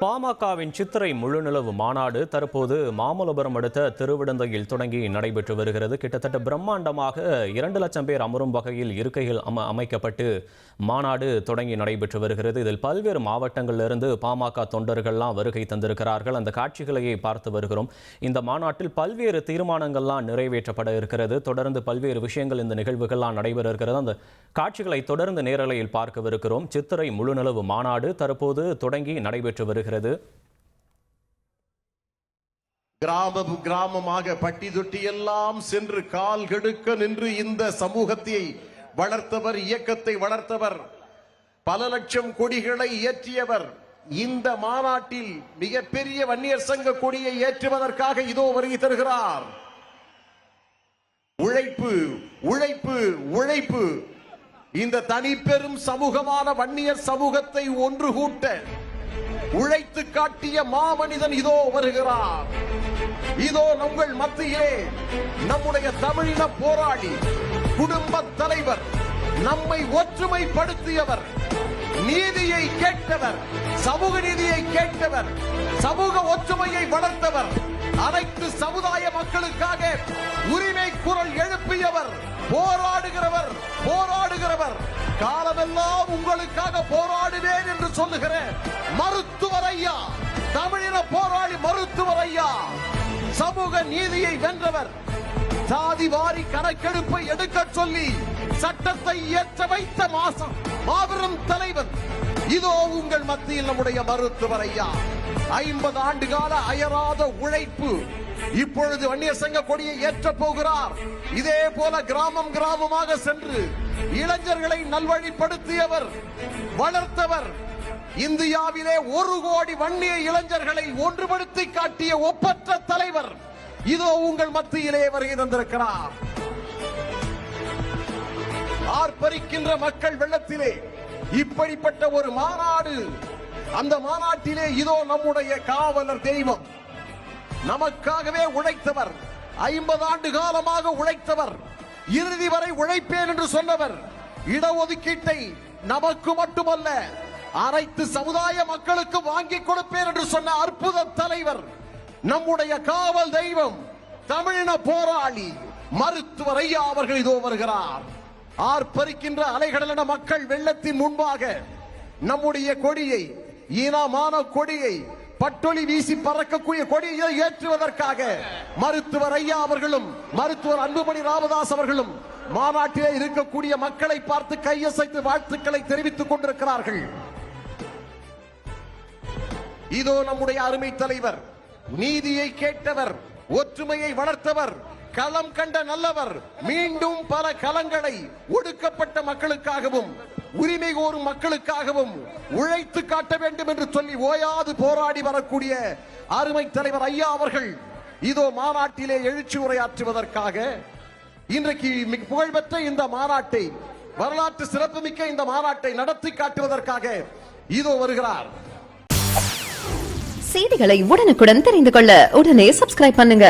பாமகவின் சித்திரை முழுநிலவு மாநாடு தற்போது மாமல்லபுரம் அடுத்த திருவிடந்தையில் தொடங்கி நடைபெற்று வருகிறது. கிட்டத்தட்ட பிரம்மாண்டமாக 2 லட்சம் பேர் அமரும் வகையில் இருக்கைகள் அமைக்கப்பட்டு மாநாடு தொடங்கி நடைபெற்று வருகிறது. இதில் பல்வேறு மாவட்டங்களிலிருந்து பாமக தொண்டர்கள்லாம் வருகை தந்திருக்கிறார்கள். அந்த காட்சிகளையே பார்த்து வருகிறோம். இந்த மாநாட்டில் பல்வேறு தீர்மானங்கள்லாம் நிறைவேற்றப்பட இருக்கிறது. தொடர்ந்து பல்வேறு விஷயங்கள் இந்த நிகழ்வுகள்லாம் நடைபெற இருக்கிறது. அந்த காட்சிகளை தொடர்ந்து நேரலையில் பார்க்கவிருக்கிறோம். சித்திரை முழுநிலவு மாநாடு தற்போது தொடங்கி நடைபெற்று வருகிறது. கிராமமாக பட்டி தொட்டி எல்லாம் சென்று கால் கெடுக்க நின்று இந்த சமூகத்தை வளர்த்தவர், இயக்கத்தை வளர்த்தவர், பல லட்சம் கொடிகளை ஏற்றியவர். இந்த மாநாட்டில் மிகப்பெரிய வன்னியர் சங்க கொடியை ஏற்றுவதற்காக இதோ வருகை தருகிறார். உழைப்பு உழைப்பு உழைப்பு. இந்த தனிப்பெரும் சமூகமான வன்னியர் சமூகத்தை ஒன்று கூட்ட உழைத்து காட்டிய மாமனிதன் இதோ வருகிறார். இதோ உங்கள் மத்தியிலே நம்முடைய தமிழின போராளி, குடும்ப தலைவர், நம்மை ஒற்றுமைப்படுத்தியவர், நீதியை கேட்டவர், சமூக நீதியை கேட்டவர், சமூக ஒற்றுமையை வளர்த்தவர், அனைத்து சமுதாய மக்களுக்காக உரிமை குரல் எழுப்பியவர், போராடுகிறவர், காலமெல்லாம் உங்களுக்காக போராடுவேன் என்று சொல்லுகிற மருத்துவர் ஐயா, தமிழின போராளி மருத்துவர் ஐயா, சமூக நீதியை வென்றவர், சாதி வாரி கணக்கெடுப்பை எடுக்க சொல்லி சட்டத்தை இயற்ற வைத்த மாபெரும் தலைவர் இதோ உங்கள் மத்தியில் நம்முடைய மருத்துவர் ஐயா. 50 ஆண்டு கால அயராத உழைப்பு. இப்பொழுது வன்னியர் சங்க கொடியை ஏற்ற போகிறார். இதே போல கிராமமாக சென்று இளைஞர்களை நல்வழிப்படுத்தியவர், வளர்த்தவர், இந்தியாவிலே 1 கோடி வன்னிய இளைஞர்களை ஒன்றுபடுத்தி காட்டிய ஒப்பற்ற தலைவர் இதோ உங்கள் மத்தியிலே வருகை தந்திருக்கிறார். ஆர்ப்பரிக்கின்ற மக்கள் வெள்ளத்திலே இப்படிப்பட்ட ஒரு மாநாடு. அந்த மாநாட்டிலே இதோ நம்முடைய காவலர் தெய்வம், நமக்காகவே உழைத்தவர், 50 ஆண்டு காலமாக உழைத்தவர், இறுதி வரை உழைப்பேன் என்று சொன்னவர், இடஒதுக்கீட்டை நமக்கு மட்டுமல்ல அனைத்து சமுதாய மக்களுக்கு வாங்கி கொடுப்பேன் என்று சொன்ன அற்புத தலைவர், நம்முடைய காவல் தெய்வம், தமிழின போராளி மருத்துவர் ஐயா அவர்கள் இதோ வருகிறார். ஆர்ப்பரிக்கின்ற அலைகடலான மக்கள் வெள்ளத்தின் முன்பாக நம்முடைய கொடியை, ஈனமான கொடியை, பட்டொலி வீசி பறக்கக்கூடிய கொடியை ஏற்றுவதற்காக மருத்துவர் ஐயா அவர்களும் மருத்துவர் அன்புமணி ராமதாஸ் அவர்களும் மாநாட்டிலே இருக்கக்கூடிய மக்களை பார்த்து கையசைத்து வாழ்த்துக்களை தெரிவித்துக் கொண்டிருக்கிறார்கள். இதோ நம்முடைய அருமை தலைவர், நீதியை கேட்டவர், ஒற்றுமையை வளர்த்தவர், களம் கண்ட நல்லவர், மீண்டும் பல களங்களை ஒடுக்கப்பட்ட மக்களுக்காகவும் உரிமை கோரும் மக்களுக்காகவும் உழைத்து காட்ட வேண்டும் என்று சொல்லி ஓயாது போராடி வரக்கூடிய அருமை தலைவர் ஐயா அவர்கள் இதோ மாநாட்டிலே எழுச்சி உரையாற்றுவதற்காக இன்றைக்கு புகழ்பெற்ற இந்த மாநாட்டை, வரலாற்று சிறப்புமிக்க இந்த மாநாட்டை நடத்தி காட்டுவதற்காக இதோ வருகிறார். செய்திகளை உடனுக்குடன் தெரிந்து கொள்ள உடனே சப்ஸ்கிரைப் பண்ணுங்க.